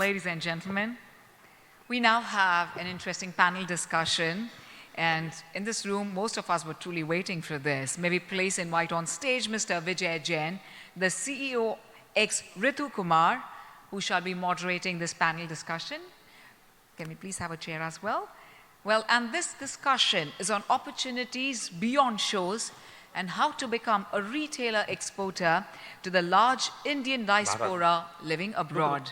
ladies and gentlemen. We now have an interesting panel discussion. And in this room, most of us were truly waiting for this. May we please invite on stage Mr. Vijay Jain, the CEO ex Ritu Kumar, who shall be moderating this panel discussion. Can we please have a chair as well? Well, and this discussion is on opportunities beyond shows and how to become a retailer exporter to the large Indian diaspora living abroad.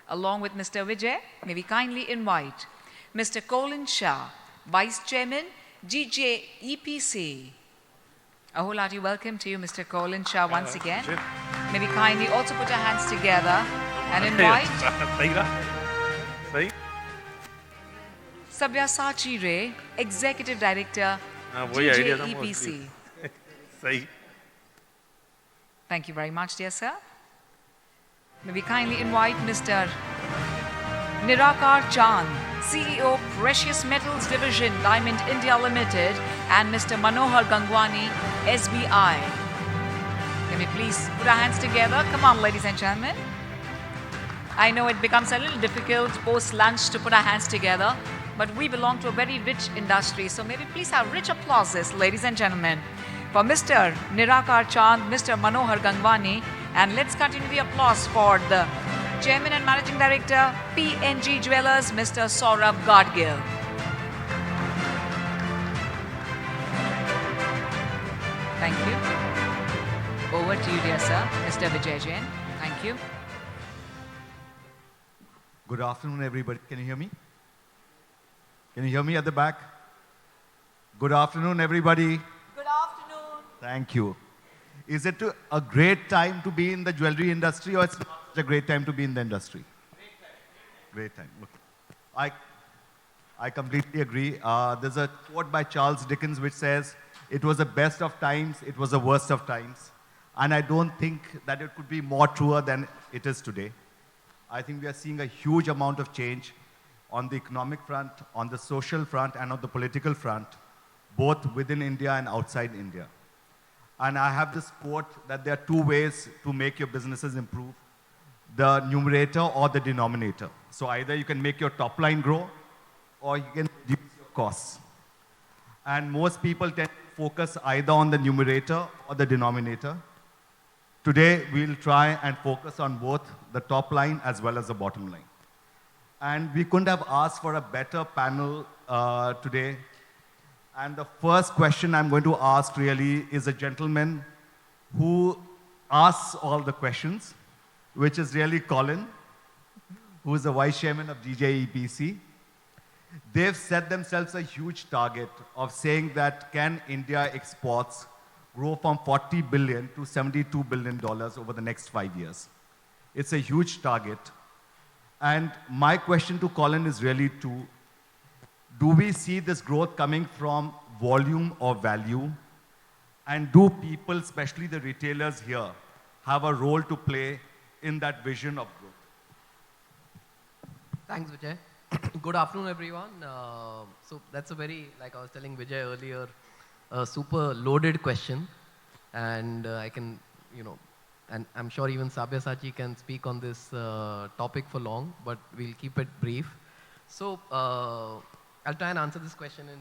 Along with Mr. Vijay, may we kindly invite Mr. Colin Shah, Vice Chairman, GJEPC. A whole hearty welcome to you, Mr. Colin Shah, once again. May we kindly also put our hands together and invite Sabyasachi Ray, Executive Director, GJEPC. Thank you very much, dear sir. May we kindly invite Mr. Nirakar Chand, CEO, Precious Metals Division, Diamond India Limited, and Mr. Manohar Gangwani, SBI. Can we please put our hands together? Come on, ladies and gentlemen. I know it becomes a little difficult post-lunch to put our hands together, but we belong to a very rich industry, so may we please have rich applauses, ladies and gentlemen, for Mr. Nirakar Chand, Mr. Manohar Gangwani, and let's continue the applause for the Chairman and Managing Director, PNG Jewelers, Mr. Saurabh Gadgil. Thank you. Over to you, dear sir, Mr. Vijay Jain. Thank you. Good afternoon, everybody. Can you hear me? Can you hear me at the back? Good afternoon, everybody. Good afternoon. Thank you. Is it a great time to be in the jewelry industry, or it's not such a great time to be in the industry? Great time. Okay. I completely agree. There's a quote by Charles Dickens which says, "It was the best of times, it was the worst of times." And I don't think that it could be more truer than it is today. I think we are seeing a huge amount of change on the economic front, on the social front, and on the political front, both within India and outside India. And I have this quote that there are two ways to make your businesses improve: the numerator or the denominator. So either you can make your top line grow, or you can reduce your costs. And most people tend to focus either on the numerator or the denominator. Today, we'll try and focus on both the top line as well as the bottom line. And we couldn't have asked for a better panel today. And the first question I'm going to ask really is a gentleman who asks all the questions, which is really Colin, who is the Vice Chairman of GJEPC. They've set themselves a huge target of saying that can India exports grow from $40 billion to $72 billion over the next 5 years. It's a huge target. And my question to Colin is really do we see this growth coming from volume or value? And do people, especially the retailers here, have a role to play in that vision of growth? Thanks, Vijay. Good afternoon, everyone. So that's a very, like I was telling Vijay earlier, a super loaded question. And I can, and I'm sure even Sabyasachi can speak on this topic for long, but we'll keep it brief. So I'll try and answer this question in,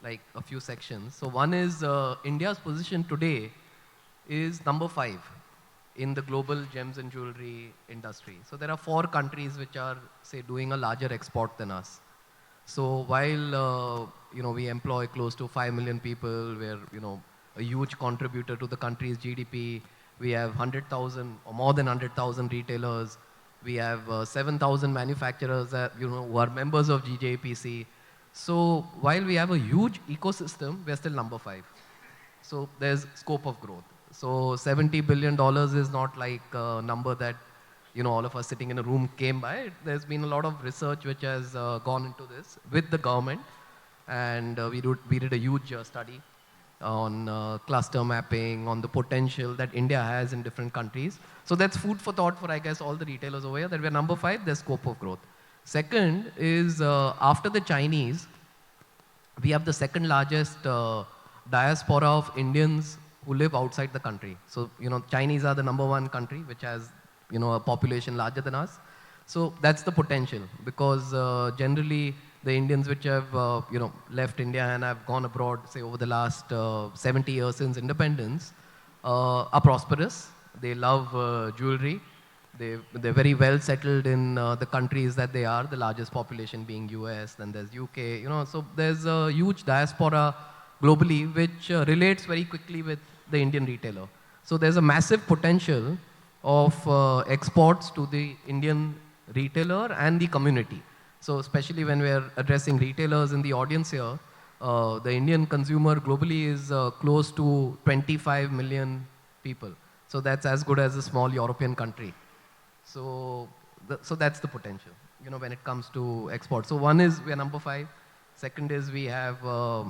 like a few sections. So one is India's position today is number 5 in the global gems and jewelry industry. So there are 4 countries which are, say, doing a larger export than us. So while, we employ close to 5 million people, we're, a huge contributor to the country's GDP. We have 100,000 or more than 100,000 retailers. We have 7,000 manufacturers that, who are members of GJPC. So while we have a huge ecosystem, we're still number 5. So there's scope of growth. So $70 billion is not like a number that, all of us sitting in a room came by. There's been a lot of research which has gone into this with the government. And we did a huge study on cluster mapping, on the potential that India has in different countries. So that's food for thought for, I guess, all the retailers over here, that we're number 5, there's scope of growth. Second is, after the Chinese, we have the second largest diaspora of Indians who live outside the country. So, Chinese are the number 1 country which has, a population larger than us. So that's the potential, because generally the Indians which have left India and have gone abroad, say over the last 70 years since independence, are prosperous. They love jewelry. They're very well settled in the countries that they are, the largest population being US, then there's UK, so there's a huge diaspora globally which relates very quickly with the Indian retailer. So there's a massive potential of exports to the Indian retailer and the community. So especially when we're addressing retailers in the audience here, the Indian consumer globally is close to 25 million people. So that's as good as a small European country. So that's the potential, when it comes to export. So one is we're number 5. Second is we have a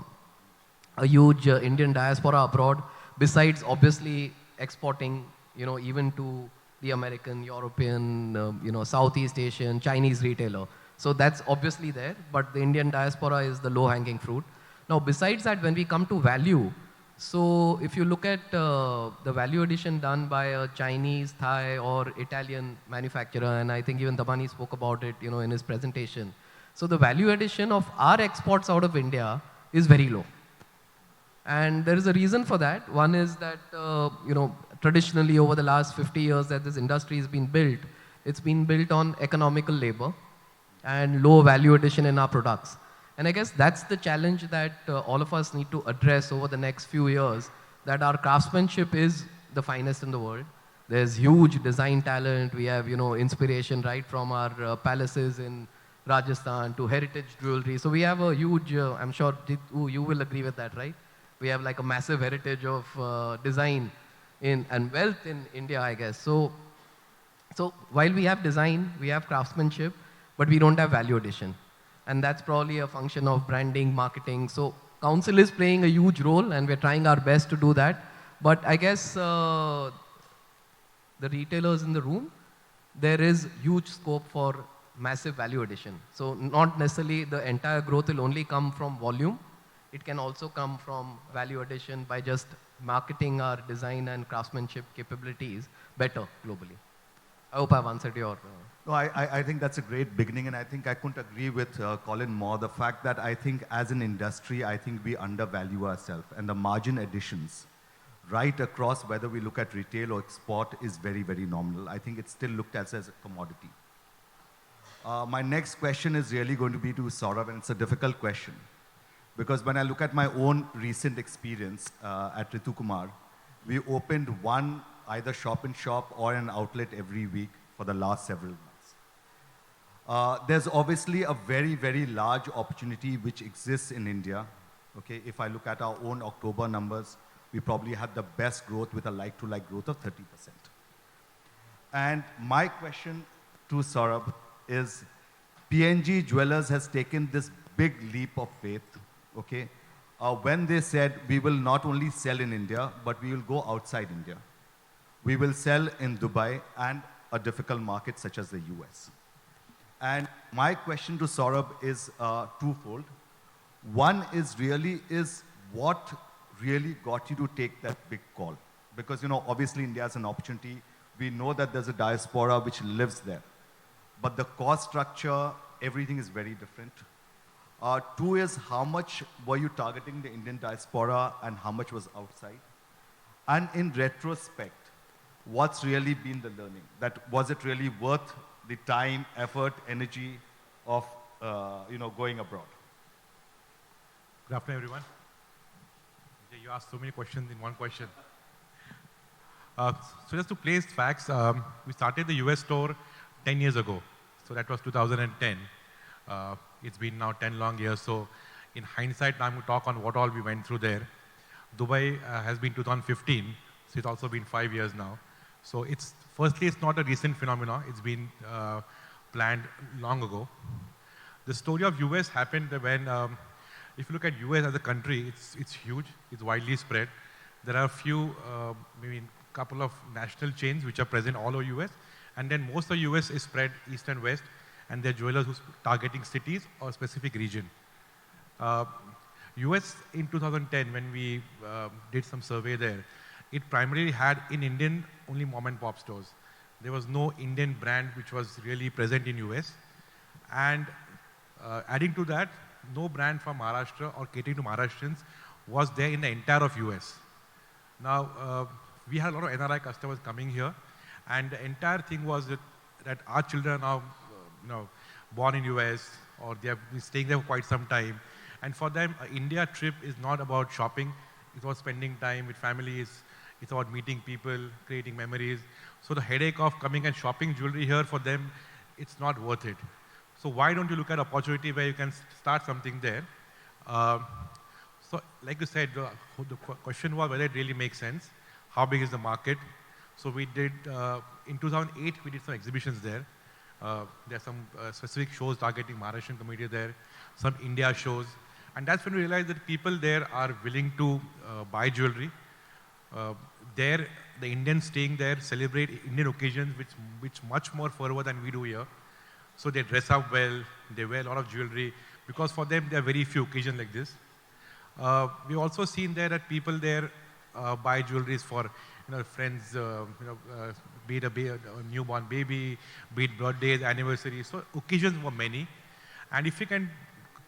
huge Indian diaspora abroad, besides obviously exporting, even to the American, European, Southeast Asian, Chinese retailer. So that's obviously there, but the Indian diaspora is the low-hanging fruit. Now, besides that, when we come to value, so if you look at the value addition done by a Chinese, Thai, or Italian manufacturer, and I think even Dabani spoke about it, in his presentation. So the value addition of our exports out of India is very low. And there is a reason for that. One is that, traditionally over the last 50 years that this industry has been built, it's been built on economical labor and low value addition in our products. And I guess that's the challenge that all of us need to address over the next few years, that our craftsmanship is the finest in the world. There's huge design talent. We have, inspiration right from our palaces in Rajasthan to heritage jewelry. So we have a huge, I'm sure you will agree with that, right? We have like a massive heritage of design and wealth in India, I guess. So while we have design, we have craftsmanship, but we don't have value addition. And that's probably a function of branding, marketing. So council is playing a huge role, and we're trying our best to do that. But I guess the retailers in the room, there is huge scope for massive value addition. So not necessarily the entire growth will only come from volume. It can also come from value addition by just marketing our design and craftsmanship capabilities better globally. I hope I've answered your... No, I think that's a great beginning, and I think I couldn't agree with Colin more. The fact that I think as an industry, I think we undervalue ourselves, and the margin additions right across, whether we look at retail or export, is very, very nominal. I think it's still looked at as a commodity. My next question is really going to be to Saurabh, and it's a difficult question. Because when I look at my own recent experience at Ritu Kumar, we opened one either shop-in-shop or an outlet every week for the last several months. There's obviously a very, very large opportunity which exists in India. Okay, if I look at our own October numbers, we probably had the best growth with a like-to-like growth of 30%. And my question to Saurabh is, PNG Jewelers has taken this big leap of faith, okay, when they said we will not only sell in India, but we will go outside India. We will sell in Dubai and a difficult market such as the US. And my question to Saurabh is twofold. One is what really got you to take that big call? Because, obviously India is an opportunity. We know that there's a diaspora which lives there. But the cost structure, everything is very different. Two is, how much were you targeting the Indian diaspora and how much was outside? And in retrospect, what's really been the learning? That was it really worth the time, effort, energy of going abroad? Good afternoon, everyone. You asked so many questions in one question. So just to place facts, we started the US store 10 years ago. So that was 2010. It's been now 10 long years. So in hindsight, I'm going to talk on what all we went through there. Dubai has been 2015. So it's also been 5 years now. So firstly, it's not a recent phenomenon. It's been planned long ago. The story of US happened when, if you look at US as a country, it's huge. It's widely spread. There are a few, maybe a couple of national chains which are present all over US. And then most of US is spread east and west. And they're jewelers who's targeting cities or specific region. US in 2010, when we did some survey there, it primarily had in Indian only mom and pop stores. There was no Indian brand which was really present in US. And adding to that, no brand from Maharashtra or catering to Maharashtrians was there in the entire of US. Now, we had a lot of NRI customers coming here, and the entire thing was that our children are now, born in US, or they have been staying there for quite some time. And for them, an India trip is not about shopping. It's about spending time with families. It's about meeting people, creating memories. So the headache of coming and shopping jewelry here for them, it's not worth it. So why don't you look at opportunity where you can start something there? So like you said, the question was whether it really makes sense. How big is the market? So we did, in 2008, we did some exhibitions there. There are some specific shows targeting Maharashtrian community there, some India shows. And that's when we realized that people there are willing to buy jewelry. There, the Indians staying there celebrate Indian occasions which much more fervor than we do here. So they dress up well, they wear a lot of jewelry, because for them there are very few occasions like this. We've also seen there that people there buy jewelries for friends, be it a newborn baby, be it birthdays, anniversaries. So occasions were many. And if we can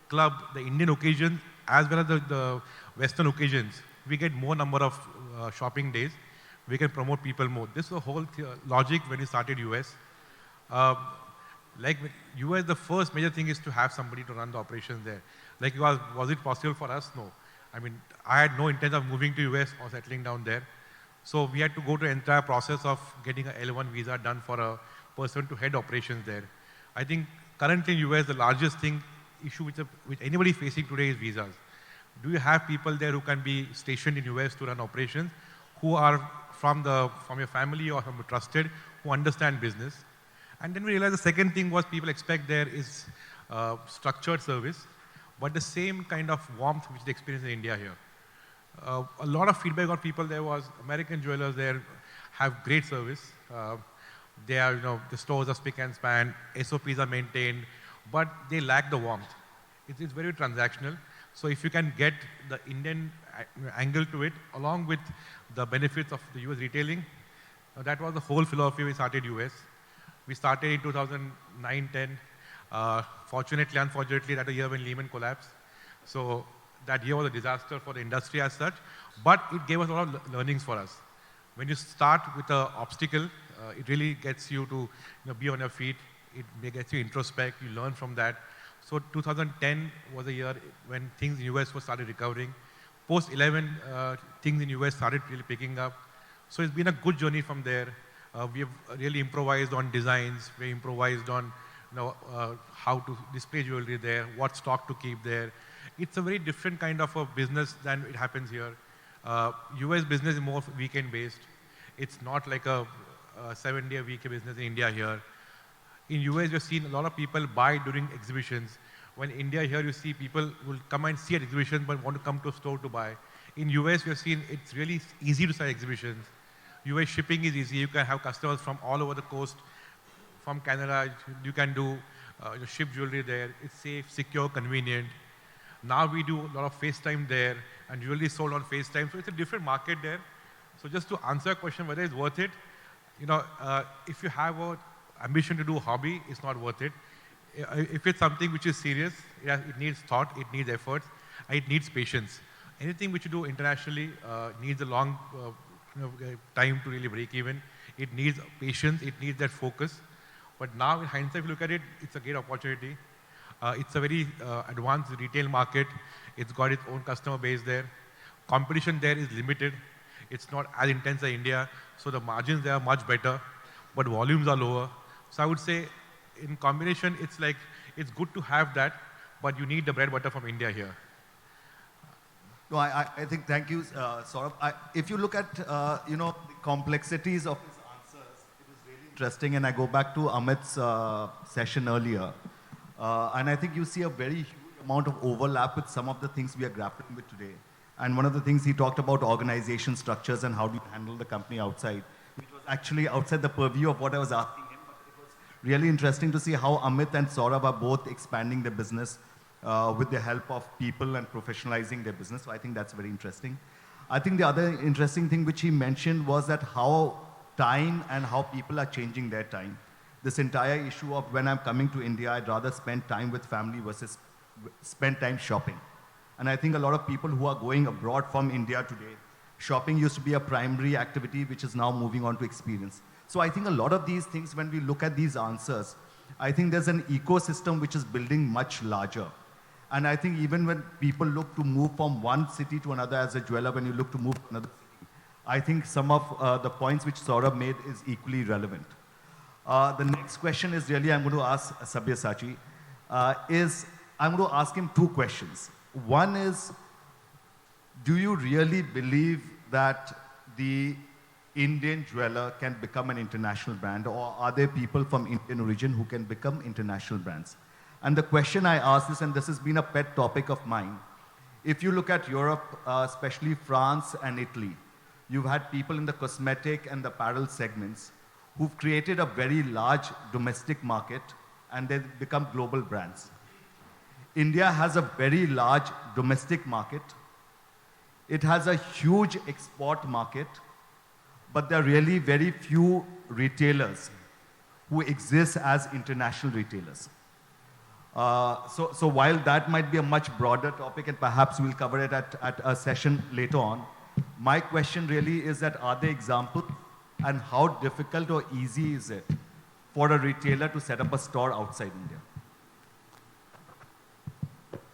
club the Indian occasions as well as the Western occasions, we get more number of shopping days. We can promote people more. This is the whole logic when we started US. Like US, the first major thing is to have somebody to run the operations there. Like was it possible for us? No. I mean, I had no intent of moving to US or settling down there. So we had to go through the entire process of getting an L1 visa done for a person to head operations there. I think currently in US, the largest issue which anybody facing today is visas. Do you have people there who can be stationed in US to run operations, who are from your family or from trusted, who understand business? And then we realized the second thing was people expect there is structured service, but the same kind of warmth which they experience in India here. A lot of feedback on people there was American jewelers there have great service. They are, the stores are spick and span, SOPs are maintained, but they lack the warmth. It's very transactional. So if you can get the Indian angle to it, along with the benefits of the US retailing, that was the whole philosophy we started US. We started in 2009-10. Fortunately, unfortunately, that a year when Lehman collapsed. So that year was a disaster for the industry as such, but it gave us a lot of learnings for us. When you start with an obstacle, it really gets you to be on your feet. It gets you introspect. You learn from that. So 2010 was a year when things in US started recovering. Post 11, things in US started really picking up. So it's been a good journey from there. We have really improvised on designs. We improvised on how to display jewelry there, what stock to keep there. It's a very different kind of a business than it happens here. US business is more weekend based. It's not like a 7-day-a-week business in India here. In US, you've seen a lot of people buy during exhibitions. When in India here, you see people will come and see an exhibition but want to come to a store to buy. In US, you've seen it's really easy to sell exhibitions. US shipping is easy. You can have customers from all over the coast. From Canada, you can do ship jewelry there. It's safe, secure, convenient. Now we do a lot of FaceTime there, and jewelry is sold on FaceTime. So it's a different market there. So just to answer a question whether it's worth it, if you have an ambition to do a hobby, it's not worth it. If it's something which is serious, it needs thought, it needs efforts, and it needs patience. Anything which you do internationally needs a long time to really break even. It needs patience, it needs that focus. But now in hindsight, if you look at it, it's a great opportunity. It's a very advanced retail market. It's got its own customer base there. Competition there is limited. It's not as intense as India. So the margins there are much better, but volumes are lower. So I would say in combination, it's good to have that, but you need the bread butter from India here. No, I think, thank you, Saurabh. If you look at, the complexities of his answers, it was really interesting. And I go back to Amit's session earlier. And I think you see a very huge amount of overlap with some of the things we are grappling with today. And one of the things he talked about organization structures and how do you handle the company outside, which was actually outside the purview of what I was asking him. But it was really interesting to see how Amit and Saurabh are both expanding their business with the help of people and professionalizing their business. So I think that's very interesting. I think the other interesting thing which he mentioned was that how time and how people are changing their time. This entire issue of when I'm coming to India, I'd rather spend time with family versus spend time shopping. And I think a lot of people who are going abroad from India today, shopping used to be a primary activity which is now moving on to experience. So I think a lot of these things, when we look at these answers, I think there's an ecosystem which is building much larger. And I think even when people look to move from one city to another as a jeweler, when you look to move to another city, I think some of the points which Saurabh made is equally relevant. The next question is really I'm going to ask Sabyasachi, I'm going to ask him two questions. One is, do you really believe that the Indian jeweler can become an international brand, or are there people from Indian origin who can become international brands? And the question I ask this, and this has been a pet topic of mine, if you look at Europe, especially France and Italy, you've had people in the cosmetic and the apparel segments who've created a very large domestic market and they've become global brands. India has a very large domestic market. It has a huge export market, but there are really very few retailers who exist as international retailers. So while that might be a much broader topic, and perhaps we'll cover it at a session later on, my question really is that are there examples, and how difficult or easy is it for a retailer to set up a store outside India?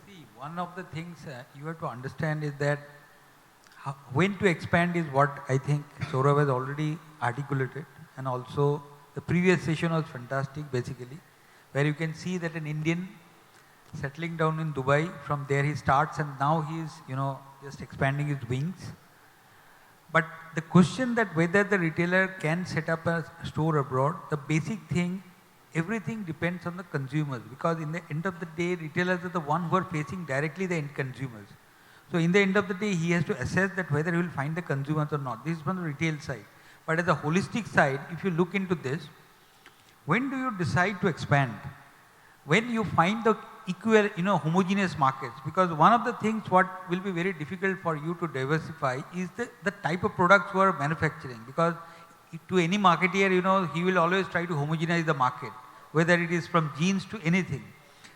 See, one of the things you have to understand is that when to expand is what I think Saurabh has already articulated, and also the previous session was fantastic basically, where you can see that an Indian settling down in Dubai, from there he starts and now he is, just expanding his wings. But the question that whether the retailer can set up a store abroad, the basic thing, everything depends on the consumers, because in the end of the day, retailers are the ones who are facing directly the end consumers. So in the end of the day, he has to assess that whether he will find the consumers or not. This is from the retail side. But as a holistic side, if you look into this, when do you decide to expand? When you find the equal, homogeneous markets. Because one of the things what will be very difficult for you to diversify is the type of products you are manufacturing. Because to any marketeer, he will always try to homogenize the market, whether it is from jeans to anything.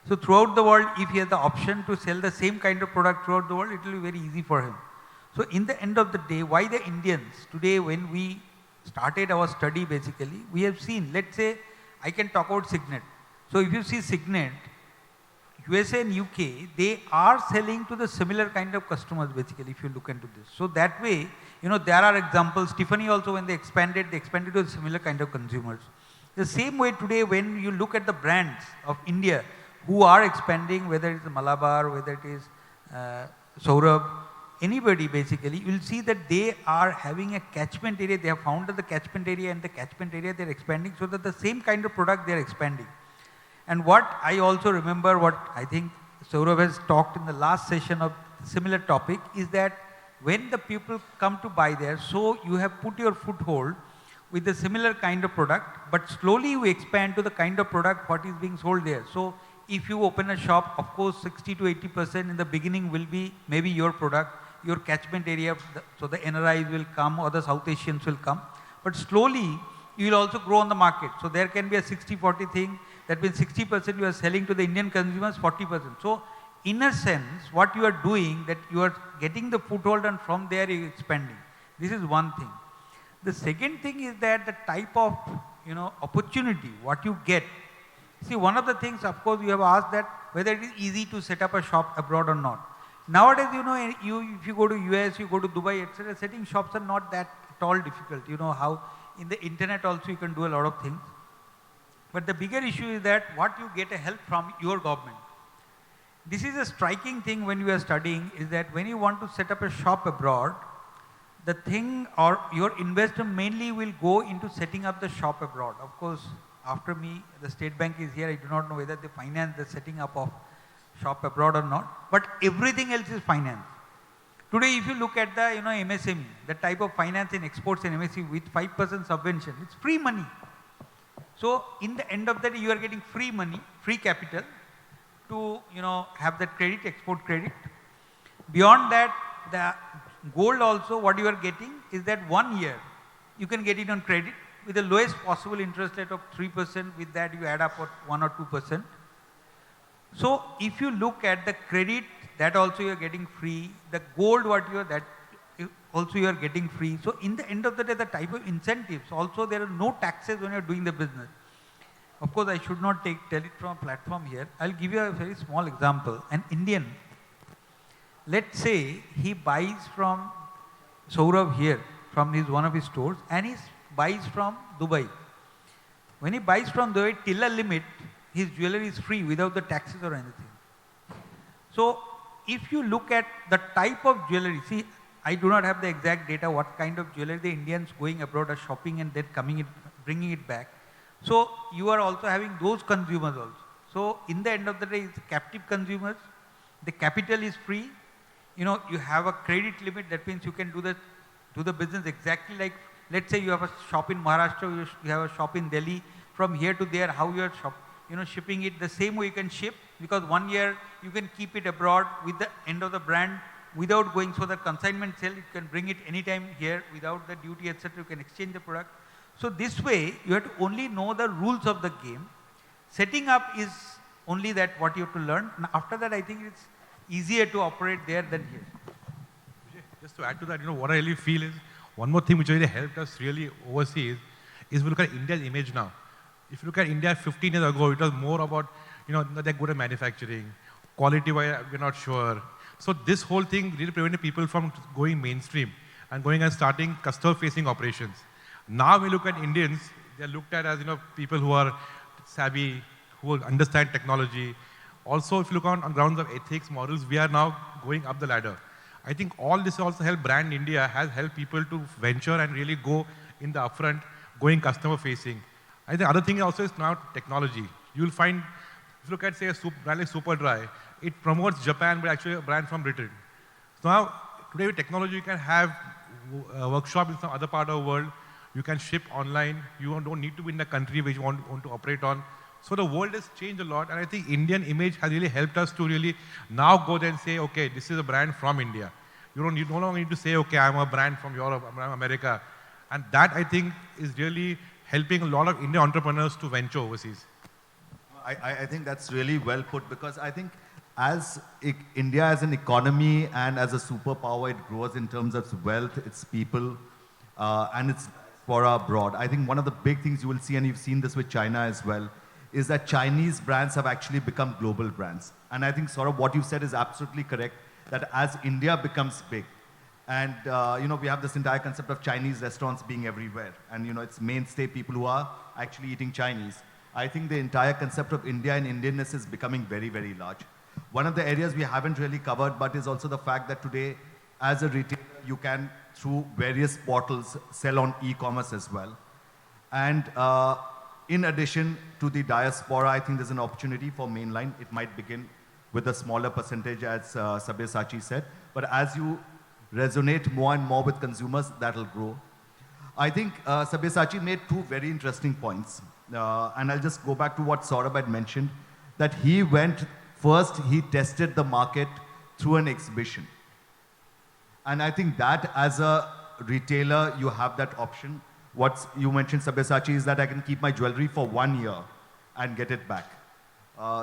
So throughout the world, if he has the option to sell the same kind of product throughout the world, it will be very easy for him. So in the end of the day, why the Indians, today when we started our study basically, we have seen, let's say, I can talk about Signet. So if you see Signet, USA and UK, they are selling to the similar kind of customers basically, if you look into this. So that way, there are examples. Tiffany also, when they expanded to a similar kind of consumers. The same way today, when you look at the brands of India who are expanding, whether it is Malabar, whether it is Saurabh, anybody basically, you will see that they are having a catchment area. They have founded the catchment area, and the catchment area they are expanding, so that the same kind of product they are expanding. And what I also remember, what I think Saurabh has talked in the last session of similar topic, is that when the people come to buy there, so you have put your foothold with a similar kind of product, but slowly you expand to the kind of product what is being sold there. So if you open a shop, of course 60 to 80% in the beginning will be maybe your product, your catchment area, so the NRIs will come or the South Asians will come. But slowly you will also grow on the market. So there can be a 60-40 thing. That means 60% you are selling to the Indian consumers, 40%. So in a sense, what you are doing, that you are getting the foothold and from there you are expanding. This is one thing. The second thing is that the type of opportunity, what you get. See, one of the things, of course, you have asked that whether it is easy to set up a shop abroad or not. Nowadays, if you go to US, you go to Dubai, etc., setting shops are not that at all difficult. You know how in the internet also you can do a lot of things. But the bigger issue is that what you get a help from your government. This is a striking thing when you are studying, is that when you want to set up a shop abroad, the thing or your investment mainly will go into setting up the shop abroad. Of course, after me, the State Bank is here. I do not know whether they finance the setting up of shop abroad or not, but everything else is finance. Today, if you look at the MSME, the type of finance in exports and MSME with 5% subvention, it's free money. So in the end of the day, you are getting free money, free capital to have that credit, export credit. Beyond that, the gold also, what you are getting is that 1 year you can get it on credit with the lowest possible interest rate of 3%. With that, you add up at 1 or 2%. So if you look at the credit, that also you are getting free. The gold, what you are, that also you are getting free. So in the end of the day, the type of incentives, also there are no taxes when you are doing the business. Of course, I should not tell it from a platform here. I'll give you a very small example. An Indian, let's say he buys from Saurav here, from one of his stores, and he buys from Dubai. When he buys from Dubai, till a limit, his jewelry is free without the taxes or anything. So if you look at the type of jewelry, see, I do not have the exact data what kind of jewelry the Indians going abroad are shopping and then bringing it back. So you are also having those consumers also. So in the end of the day, it's captive consumers. The capital is free. You know, you have a credit limit. That means you can do the business exactly like, let's say you have a shop in Maharashtra, you have a shop in Delhi. From here to there, how you are shipping it the same way you can ship, because 1 year you can keep it abroad with the end of the brand without going. So the consignment sale, you can bring it anytime here without the duty, etc. You can exchange the product. So this way, you have to only know the rules of the game. Setting up is only that what you have to learn. And after that, I think it's easier to operate there than here. Just to add to that, what I really feel is, one more thing which really helped us really overseas is we look at India's image now. If you look at India 15 years ago, it was more about, they're good at manufacturing, quality-wise, we're not sure. So this whole thing really prevented people from going mainstream and going and starting customer-facing operations. Now we look at Indians, they're looked at as people who are savvy, who understand technology. Also, if you look on grounds of ethics, morals, we are now going up the ladder. I think all this also helped brand India, has helped people to venture and really go in the upfront, going customer-facing. I think the other thing also is now technology. You'll find, if you look at say a brand like Superdry, it promotes Japan, but actually a brand from Britain. So now, today with technology, you can have a workshop in some other part of the world. You can ship online. You don't need to be in the country which you want to operate on. So the world has changed a lot, and I think Indian image has really helped us to really now go there and say, okay, this is a brand from India. You no longer need to say, okay, I'm a brand from Europe, I'm from America. And that, I think, is really helping a lot of Indian entrepreneurs to venture overseas. I think that's really well put, because I think as India as an economy and as a superpower, it grows in terms of wealth, its people, and its diaspora abroad. I think one of the big things you will see, and you've seen this with China as well, is that Chinese brands have actually become global brands. And I think sort of what you said is absolutely correct, that as India becomes big, and we have this entire concept of Chinese restaurants being everywhere, and it's mainstay people who are actually eating Chinese. I think the entire concept of India and Indianness is becoming very, very large. One of the areas we haven't really covered, but is also the fact that today, as a retailer, you can, through various portals, sell on e-commerce as well. And in addition to the diaspora, I think there's an opportunity for mainline. It might begin with a smaller percentage, as Sabyasachi said. But as you resonate more and more with consumers, that'll grow. I think Sabyasachi made two very interesting points. And I'll just go back to what Saurabh had mentioned, that he tested the market through an exhibition. And I think that as a retailer, you have that option. What you mentioned, Sabyasachi, is that I can keep my jewelry for 1 year and get it back.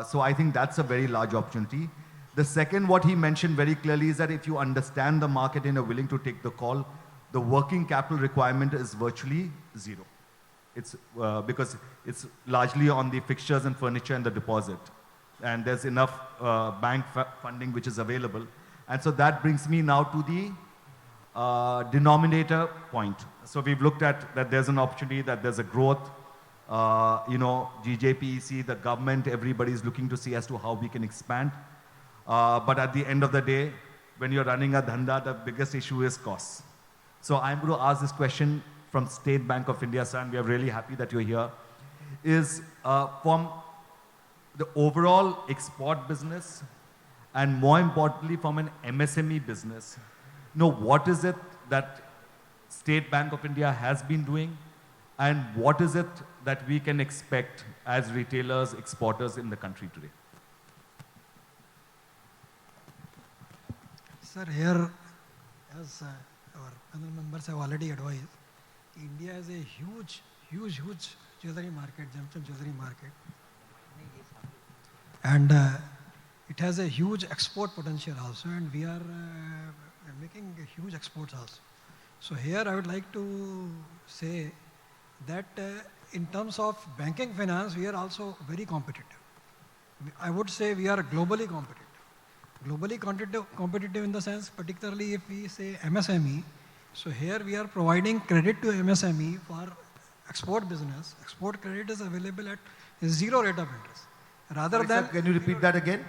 So I think that's a very large opportunity. The second, what he mentioned very clearly, is that if you understand the market and are willing to take the call, the working capital requirement is virtually zero. It's because it's largely on the fixtures and furniture and the deposit. And there's enough bank funding which is available. And so that brings me now to the denominator point. So we've looked at that there's an opportunity, that there's a growth. GJPEC, the government, everybody's looking to see as to how we can expand. But at the end of the day, when you're running a dhanda, the biggest issue is costs. So I'm going to ask this question from State Bank of India, sir, and we are really happy that you're here. Is from the overall export business, and more importantly from an MSME business, what is it that State Bank of India has been doing, and what is it that we can expect as retailers, exporters in the country today? Sir, here, as our panel members have already advised, India is a huge jewelry market, gemstone jewelry market. And it has a huge export potential also, and we are making huge exports also. So here I would like to say that in terms of banking finance, we are also very competitive. I would say we are globally competitive. Globally competitive in the sense, particularly if we say MSME, so here we are providing credit to MSME for export business. Export credit is available at 0 rate of interest. Rather Sorry, than sir, can you repeat that again?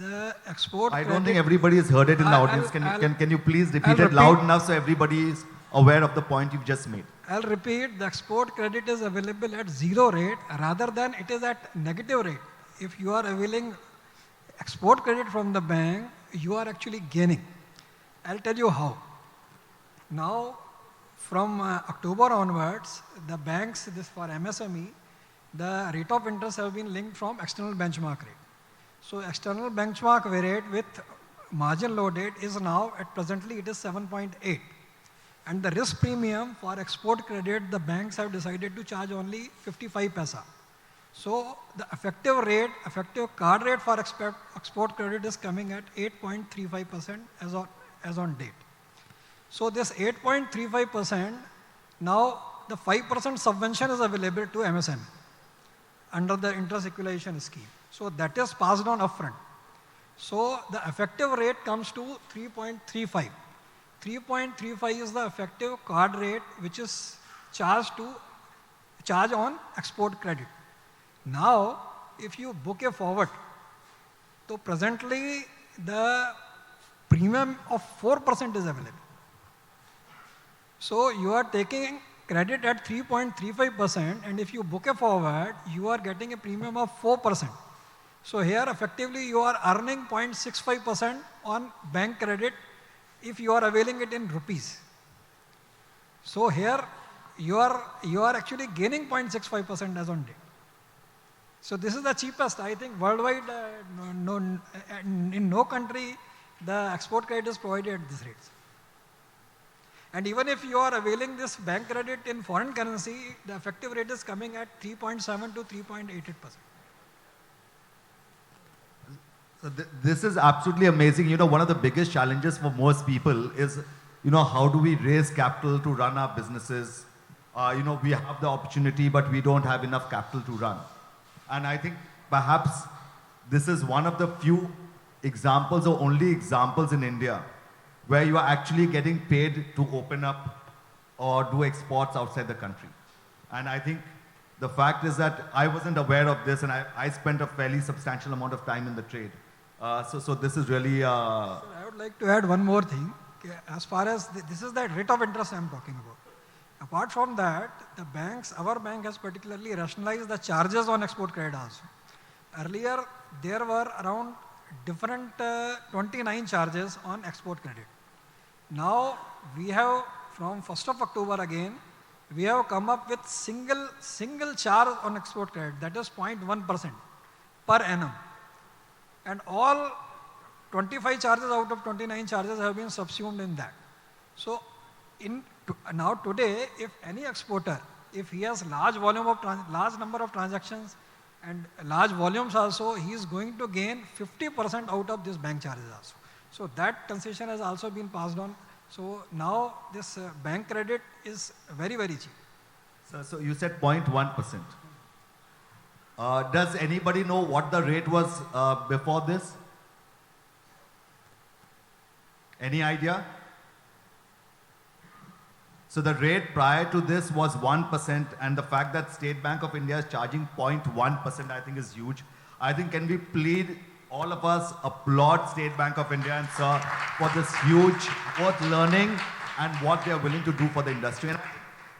the export I credit, don't think everybody has heard it in the I'll- audience. I'll- Can you please I'll repeat it repeat. loud enough so everybody is aware of the point you've just made? I'll repeat, the export credit is available at 0 rate rather than it is at negative rate. If you are availing export credit from the bank, you are actually gaining. I'll tell you how. Now, from October onwards, the banks, this for MSME, the rate of interest have been linked from external benchmark rate. So external benchmark rate with margin loaded is now at presently it is 7.8. And the risk premium for export credit, the banks have decided to charge only 55 paisa. So the effective rate, effective card rate for export credit is coming at 8.35% as on date. So this 8.35%, now the 5% subvention is available to MSME under the interest equalization scheme. So that is passed on upfront. So the effective rate comes to 3.35. 3.35 is the effective card rate which is charged on export credit. Now, if you book a forward, so presently the premium of 4% is available. So you are taking credit at 3.35%, and if you book a forward, you are getting a premium of 4%. So here effectively you are earning 0.65% on bank credit if you are availing it in rupees. So here you are actually gaining 0.65% as on date. So this is the cheapest, I think worldwide, in no country the export credit is provided at these rates. And even if you are availing this bank credit in foreign currency, the effective rate is coming at 3.7 to 3.88%. So this is absolutely amazing. You know, one of the biggest challenges for most people is, you know, how do we raise capital to run our businesses? You know, we have the opportunity, but we don't have enough capital to run. And I think perhaps this is one of the few examples or only examples in India where you are actually getting paid to open up or do exports outside the country. And I think the fact is that I wasn't aware of this, and I spent a fairly substantial amount of time in the trade. So this is really... Sir, I would like to add one more thing. As far as this is that rate of interest I am talking about. Apart from that, the banks, our bank has particularly rationalized the charges on export credit also. Earlier, there were around different 29 charges on export credit. Now, we have from 1st of October again, we have come up with single charge on export credit, that is 0.1% per annum. And all 25 charges out of 29 charges have been subsumed in that. So, now today, if any exporter, if he has large number of transactions and large volumes also, he is going to gain 50% out of this bank charges also. So that concession has also been passed on. So now this bank credit is very, very cheap. So you said 0.1%. Does anybody know what the rate was before this? Any idea? So the rate prior to this was 1%, and the fact that State Bank of India is charging 0.1% I think is huge. I think can we plead, all of us applaud State Bank of India and sir for this huge both learning and what they are willing to do for the industry. And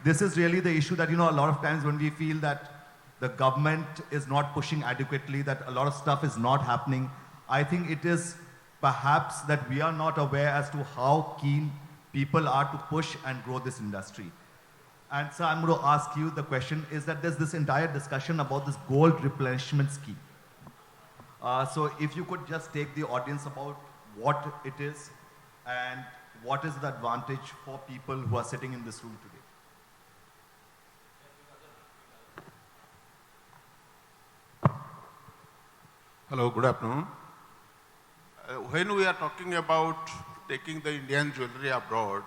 this is really the issue that, you know, a lot of times when we feel that the government is not pushing adequately, that a lot of stuff is not happening, I think it is perhaps that we are not aware as to how keen people are to push and grow this industry. And so I'm going to ask you the question is that there's this entire discussion about this gold replenishment scheme. So if you could just take the audience about what it is and what is the advantage for people who are sitting in this room today. Hello, good afternoon. When we are talking about taking the Indian jewelry abroad,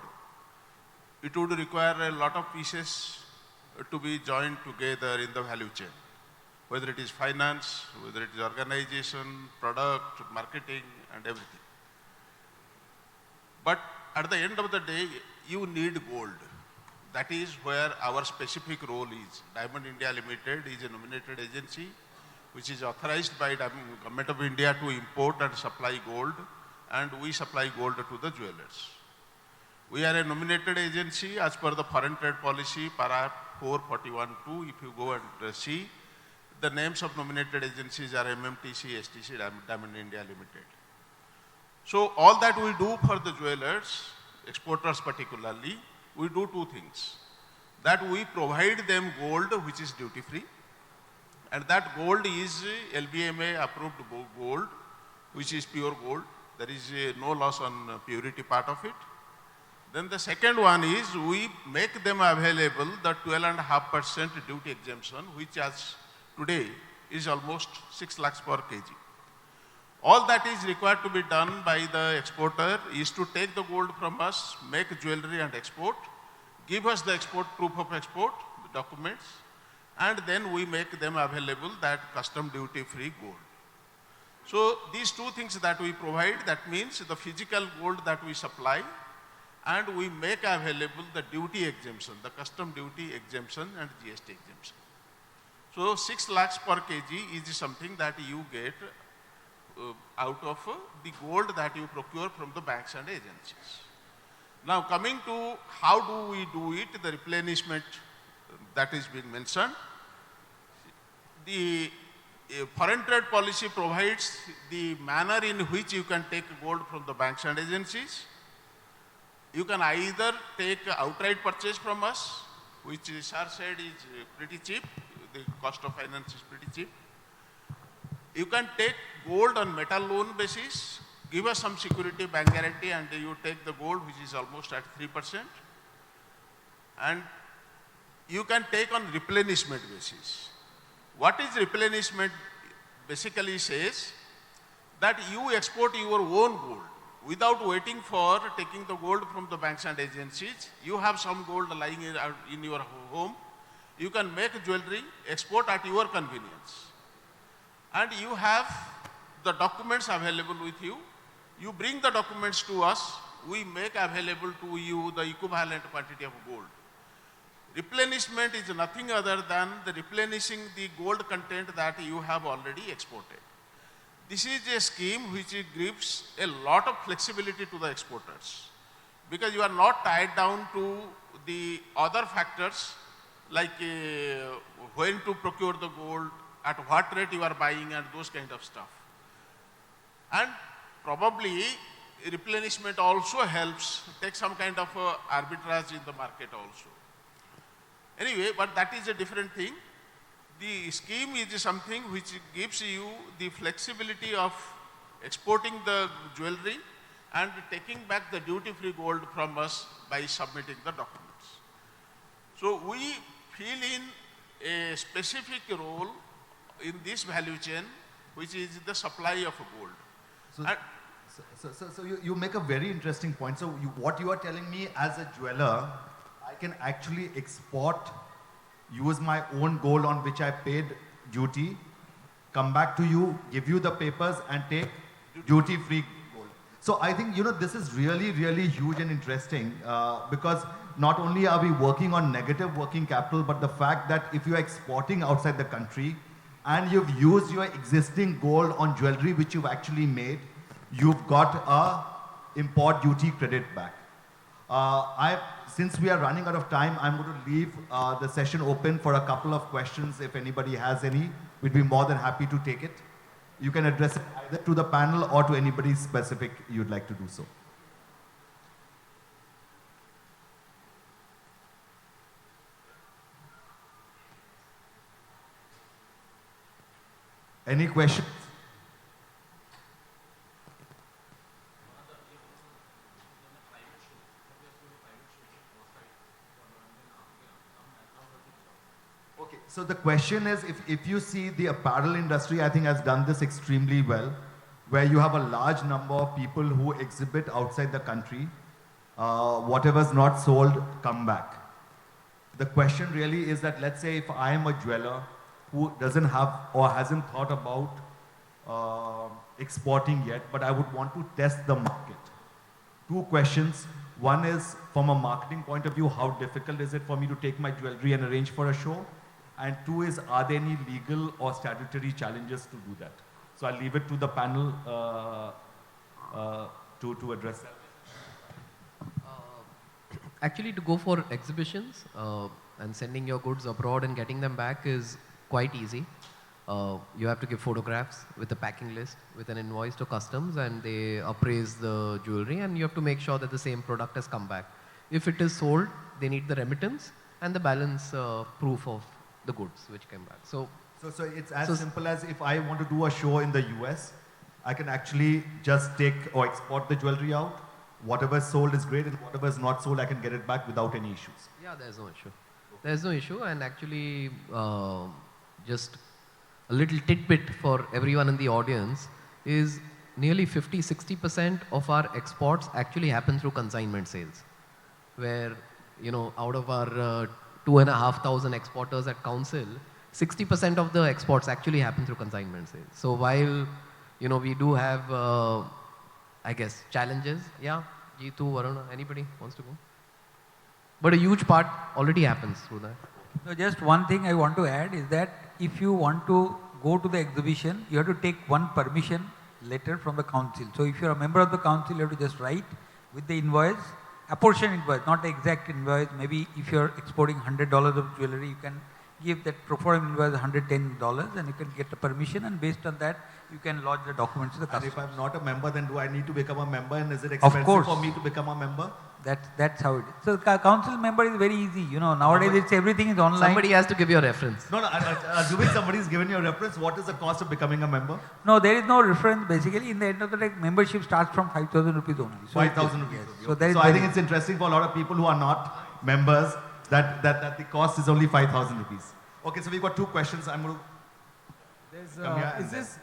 it would require a lot of pieces to be joined together in the value chain, whether it is finance, whether it is organization, product, marketing, and everything. But at the end of the day, you need gold. That is where our specific role is. Diamond India Limited is a nominated agency which is authorized by Government of India to import and supply gold, and we supply gold to the jewelers. We are a nominated agency as per the foreign trade policy, para 441(2). If you go and see, the names of nominated agencies are MMTC, STC, Diamond India Limited. So all that we do for the jewelers, exporters particularly, we do two things. That we provide them gold which is duty free, and that gold is LBMA approved gold, which is pure gold. There is no loss on purity part of it. Then the second one is we make them available the 12.5% duty exemption, which as today is almost 6 lakhs per kg. All that is required to be done by the exporter is to take the gold from us, make jewelry and export, give us the export proof of export, the documents, and then we make them available that custom duty free gold. So these two things that we provide, that means the physical gold that we supply, and we make available the duty exemption, the custom duty exemption and GST exemption. So 6 lakhs per kg is something that you get out of the gold that you procure from the banks and agencies. Now coming to how do we do it, the replenishment that is being mentioned. The foreign trade policy provides the manner in which you can take gold from the banks and agencies. You can either take outright purchase from us, which sir said is pretty cheap, the cost of finance is pretty cheap. You can take gold on metal loan basis, give us some security bank guarantee, and you take the gold which is almost at 3%. And you can take on replenishment basis. What is replenishment basically says that you export your own gold without waiting for taking the gold from the banks and agencies. You have some gold lying in your home. You can make jewelry, export at your convenience. And you have the documents available with you. You bring the documents to us, we make available to you the equivalent quantity of gold. Replenishment is nothing other than the replenishing the gold content that you have already exported. This is a scheme which gives a lot of flexibility to the exporters, because you are not tied down to the other factors like when to procure the gold, at what rate you are buying, and those kind of stuff. And probably replenishment also helps take some kind of arbitrage in the market also. Anyway, but that is a different thing. The scheme is something which gives you the flexibility of exporting the jewelry and taking back the duty-free gold from us by submitting the documents. So we fill in a specific role in this value chain, which is the supply of gold. So you make a very interesting point. So what you are telling me, as a jeweler, I can actually export, use my own gold on which I paid duty, come back to you, give you the papers, and take duty-free gold. So I think, this is really, really huge and interesting because not only are we working on negative working capital, but the fact that if you are exporting outside the country and you've used your existing gold on jewelry which you've actually made, you've got a import duty credit back. Since we are running out of time, I'm going to leave the session open for a couple of questions. If anybody has any, we'd be more than happy to take it. You can address it either to the panel or to anybody specific you'd like to do so. Any questions? So the question is, if you see the apparel industry, I think has done this extremely well, where you have a large number of people who exhibit outside the country. Whatever's not sold, come back. The question really is that, let's say if I am a jeweler who doesn't have or hasn't thought about exporting yet, but I would want to test the market. Two questions. One is, from a marketing point of view, how difficult is it for me to take my jewelry and arrange for a show? And two is, are there any legal or statutory challenges to do that? So I'll leave it to the panel to address that. Actually, to go for exhibitions and sending your goods abroad and getting them back is quite easy. You have to give photographs with a packing list, with an invoice to customs, and they appraise the jewelry, and you have to make sure that the same product has come back. If it is sold, they need the remittance and the balance proof of the goods which came back. So it's as simple as, if I want to do a show in the US, I can actually just take or export the jewelry out. Whatever is sold is great, and whatever is not sold, I can get it back without any issues. Yeah, there's no issue. There's no issue, and actually just a little tidbit for everyone in the audience is nearly 50-60% of our exports actually happen through consignment sales, where, you know, out of our 2,500 exporters at Council, 60% of the exports actually happen through consignment sales. So while, you know, we do have, I guess, challenges. Yeah, Jeetu, Varuna, anybody wants to go? But a huge part already happens through that. So just one thing I want to add is that if you want to go to the exhibition, you have to take one permission letter from the council. So if you are a member of the council, you have to just write with the invoice, a portion invoice, not the exact invoice. Maybe if you are exporting $100 of jewelry, you can give that pro forma invoice $110 and you can get the permission, and based on that you can lodge the documents to the customer. And if I'm not a member, then do I need to become a member, and is it expensive for me to become a member? That's how it is. So council member is very easy. You know, nowadays everything is online. Somebody has to give you a reference. No, assuming somebody is giving you a reference, what is the cost of becoming a member? No, there is no reference. Basically, in the end of the day, membership starts from 5,000 rupees only. So 5,000 rupees. Yes. So I think it's interesting for a lot of people who are not members that the cost is only 5,000 rupees. Okay, so we've got two questions. I'm going to.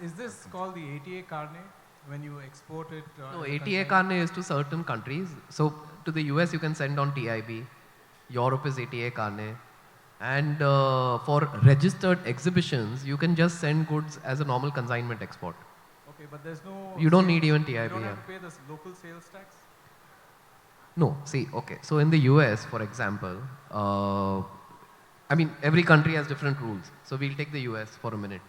Is this called the ATA carnet when you export it? No, ATA carnet is to certain countries. So to the US you can send on TIB. Europe is ATA carnet. And for registered exhibitions, you can just send goods as a normal consignment export. Okay, but there's no. You don't need even TIB. You don't have to pay this local sales tax? No, see, okay. So in the US, for example, I mean, every country has different rules. So we'll take the US for a minute.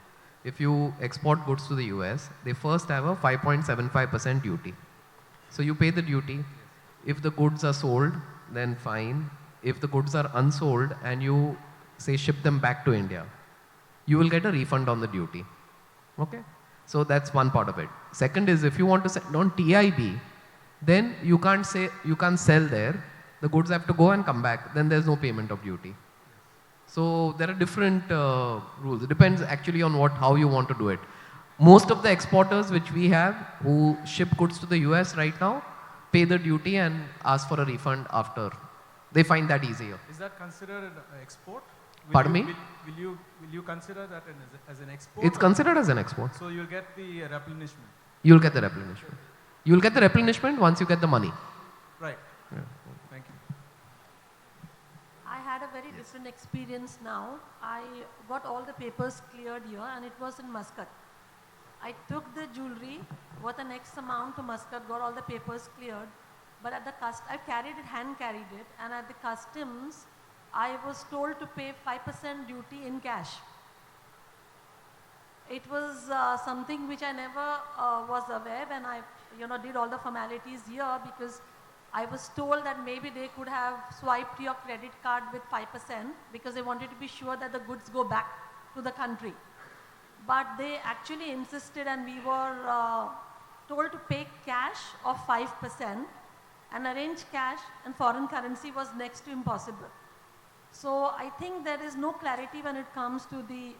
If you export goods to the US, they first have a 5.75% duty. So you pay the duty. If the goods are sold, then fine. If the goods are unsold and you say ship them back to India, you will get a refund on the duty. Okay? So that's one part of it. Second is, if you want to send on TIB, then you can't sell there. The goods have to go and come back. Then there's no payment of duty. So there are different rules. It depends actually on how you want to do it. Most of the exporters which we have who ship goods to the US right now pay the duty and ask for a refund after. They find that easier. Is that considered an export? Pardon me? Will you consider that as an export? It's considered as an export. So you'll get the replenishment? You'll get the replenishment. You'll get the replenishment once you get the money. Right. Yeah. Thank you. I had a very different experience now. I got all the papers cleared here and it was in Muscat. I took the jewelry worth an X amount to Muscat, got all the papers cleared, but at the I carried it, hand carried it, and at the customs, I was told to pay 5% duty in cash. It was something which I never was aware when I did all the formalities here, because I was told that maybe they could have swiped your credit card with 5% because they wanted to be sure that the goods go back to the country. But they actually insisted, and we were told to pay cash of 5%, and arrange cash and foreign currency was next to impossible. So I think there is no clarity when it comes to the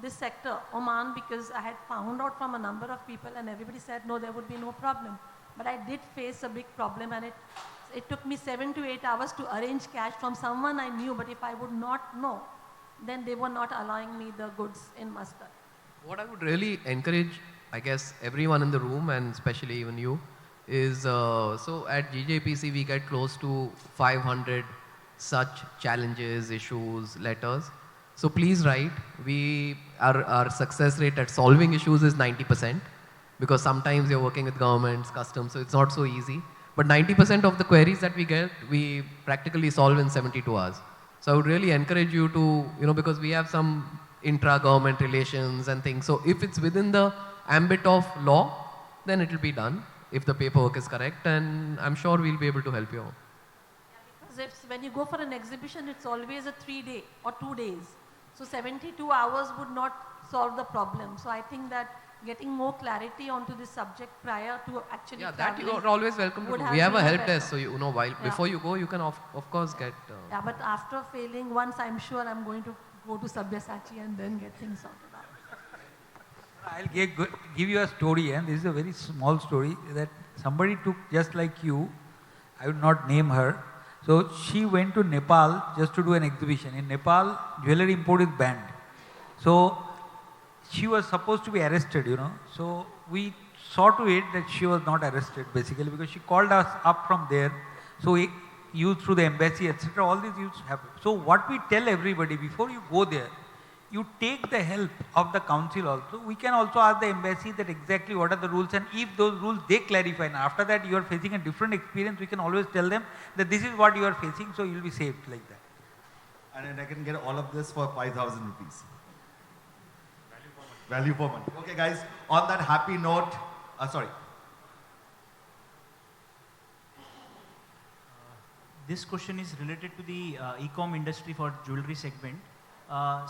this sector, Oman, because I had found out from a number of people and everybody said no, there would be no problem. But I did face a big problem, and it took me 7 to 8 hours to arrange cash from someone I knew, but if I would not know, then they were not allowing me the goods in Muscat. What I would really encourage, I guess, everyone in the room and especially even you, is so at GJPC we get close to 500 such challenges, issues, letters. So please write. Our success rate at solving issues is 90%, because sometimes you're working with governments, customs, so it's not so easy. But 90% of the queries that we get, we practically solve in 72 hours. So I would really encourage you to, because we have some intra-government relations and things. So if it's within the ambit of law, then it will be done if the paperwork is correct, and I'm sure we'll be able to help you out. Because when you go for an exhibition, it's always a 3-day or 2 days. So 72 hours would not solve the problem. So I think that getting more clarity onto this subject prior to actually That you are always welcome to do. We have a help desk, so before you go, you can of course get... Yeah, but after failing once, I'm sure I'm going to go to Sabyasachi and then get things sorted out. I'll give you a story, and this is a very small story that somebody took just like you. I would not name her. So she went to Nepal just to do an exhibition. In Nepal, jewelry import is banned. So she was supposed to be arrested, So we saw to it that she was not arrested basically, because she called us up from there. So you through the embassy, etc. All these used to happen. So what we tell everybody, before you go there, you take the help of the council also. We can also ask the embassy that exactly what are the rules, and if those rules they clarify, and after that you are facing a different experience, we can always tell them that this is what you are facing, so you will be saved like that. And then I can get all of this for 5,000 rupees. Value for money. Okay guys, on that happy note, This question is related to the e-com industry for jewelry segment.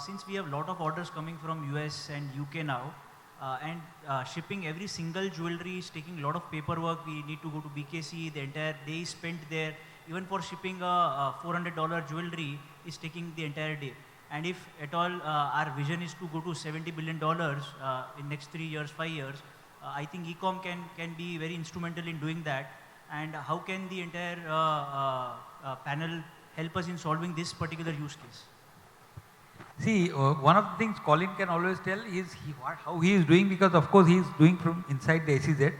Since we have a lot of orders coming from US and UK now, and shipping every single jewelry is taking a lot of paperwork. We need to go to BKC, the entire day is spent there. Even for shipping a $400 jewelry is taking the entire day. And if at all our vision is to go to $70 billion in next 3 years, 5 years, I think e-com can be very instrumental in doing that. And how can the entire panel help us in solving this particular use case? See, one of the things Colin can always tell is how he is doing, because of course he is doing from inside the SEZ.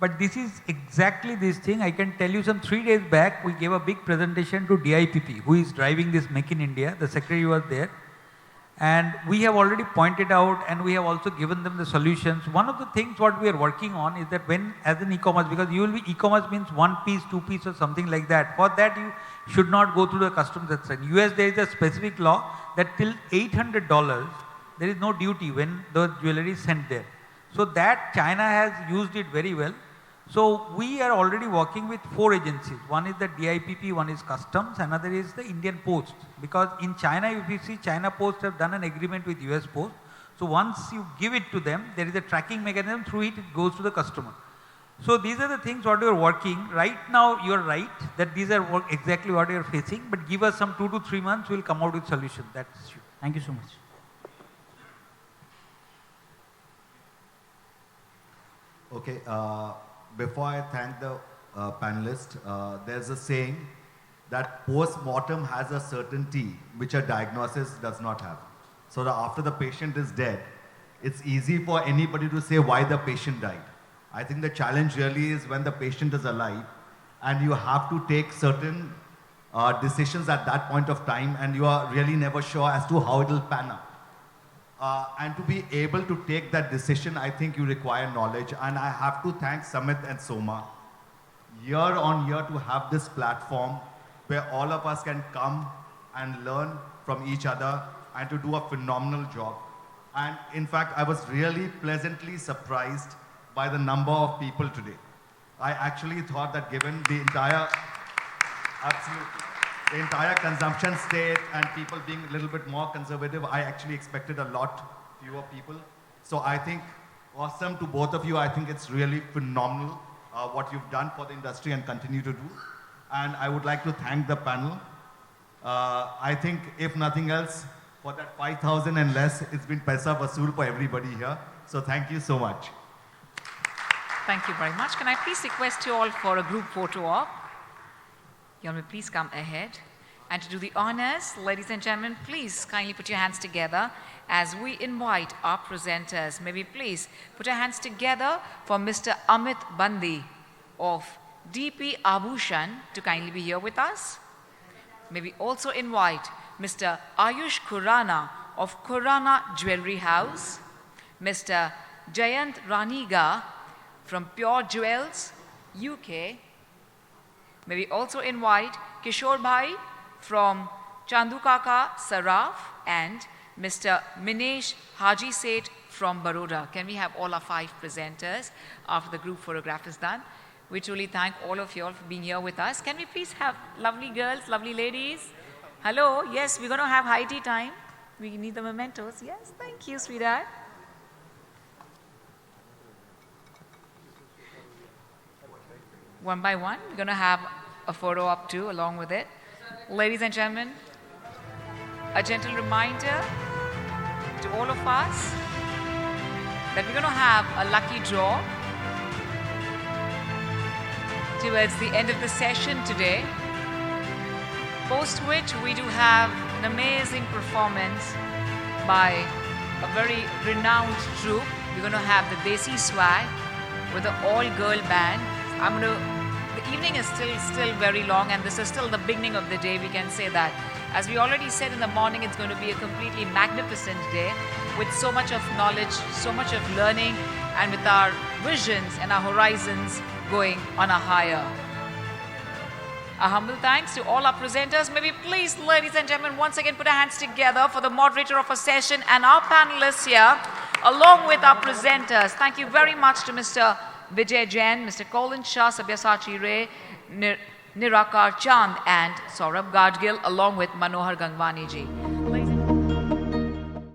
But this is exactly this thing. I can tell you, some 3 days back, we gave a big presentation to DIPP, who is driving this Make in India. The secretary was there. And we have already pointed out, and we have also given them the solutions. One of the things what we are working on is that when, as an e-commerce, because e-commerce means 1 piece, 2 piece or something like that. For that you should not go through the customs, etc. In US there is a specific law that till $800, there is no duty when the jewelry is sent there. So that China has used it very well. So we are already working with 4 agencies. One is the DIPP, one is customs, another is the Indian Post. Because in China, if you see, China Post have done an agreement with US Post. So once you give it to them, there is a tracking mechanism, through it goes to the customer. So these are the things what we are working. Right now you are right that these are exactly what you are facing, but give us some 2 to 3 months, we will come out with solution. That's true. Thank you so much. Okay, before I thank the panelists, there's a saying that post-mortem has a certainty which a diagnosis does not have. So that after the patient is dead, it's easy for anybody to say why the patient died. I think the challenge really is when the patient is alive and you have to take certain decisions at that point of time, and you are really never sure as to how it will pan out. And to be able to take that decision, I think you require knowledge. And I have to thank Samit and Soma year on year to have this platform where all of us can come and learn from each other and to do a phenomenal job. And in fact, I was really pleasantly surprised by the number of people today. I actually thought that given the entire, absolutely, the entire consumption state and people being a little bit more conservative, I actually expected a lot fewer people. So I think awesome to both of you. I think it's really phenomenal what you've done for the industry and continue to do. And I would like to thank the panel. I think if nothing else, for that 5,000 and less, it's been paisa vasool for everybody here. So thank you so much. Thank you very much. Can I please request you all for a group photo op? You all may please come ahead. And to do the honors, ladies and gentlemen, please kindly put your hands together as we invite our presenters. May we please put our hands together for Mr. Amit Bandi of DP Abhushan to kindly be here with us. May we also invite Mr. Ayush Khurana of Khurana Jewelry House, Mr. Jayant Raniga from Pure Jewels, UK. May we also invite Kishore Bhai from Chandu Kaka Saraf and Mr. Minesh Haji Seth from Baroda. Can we have all our 5 presenters after the group photograph is done? We truly thank all of you all for being here with us. Can we please have lovely girls, lovely ladies? Hello, yes, we're going to have high tea time. We need the mementos. Yes, thank you, sweetheart. One by one, we're going to have a photo up too along with it. Ladies and gentlemen, a gentle reminder to all of us that we're going to have a lucky draw towards the end of the session today, post which we do have an amazing performance by a very renowned troupe. We're going to have the Desi Swag with the all-girl band. The evening is still very long, and this is still the beginning of the day, we can say that. As we already said in the morning, it's going to be a completely magnificent day with so much of knowledge, so much of learning, and with our visions and our horizons going on a higher. A humble thanks to all our presenters. May we please, ladies and gentlemen, once again put our hands together for the moderator of our session and our panelists here, along with our presenters. Thank you very much to Mr. Vijay Jain, Mr. Colin Shah, Sabyasachi Ray, Nirakar Chand, and Saurabh Gadgil, along with Manohar Gangwani ji.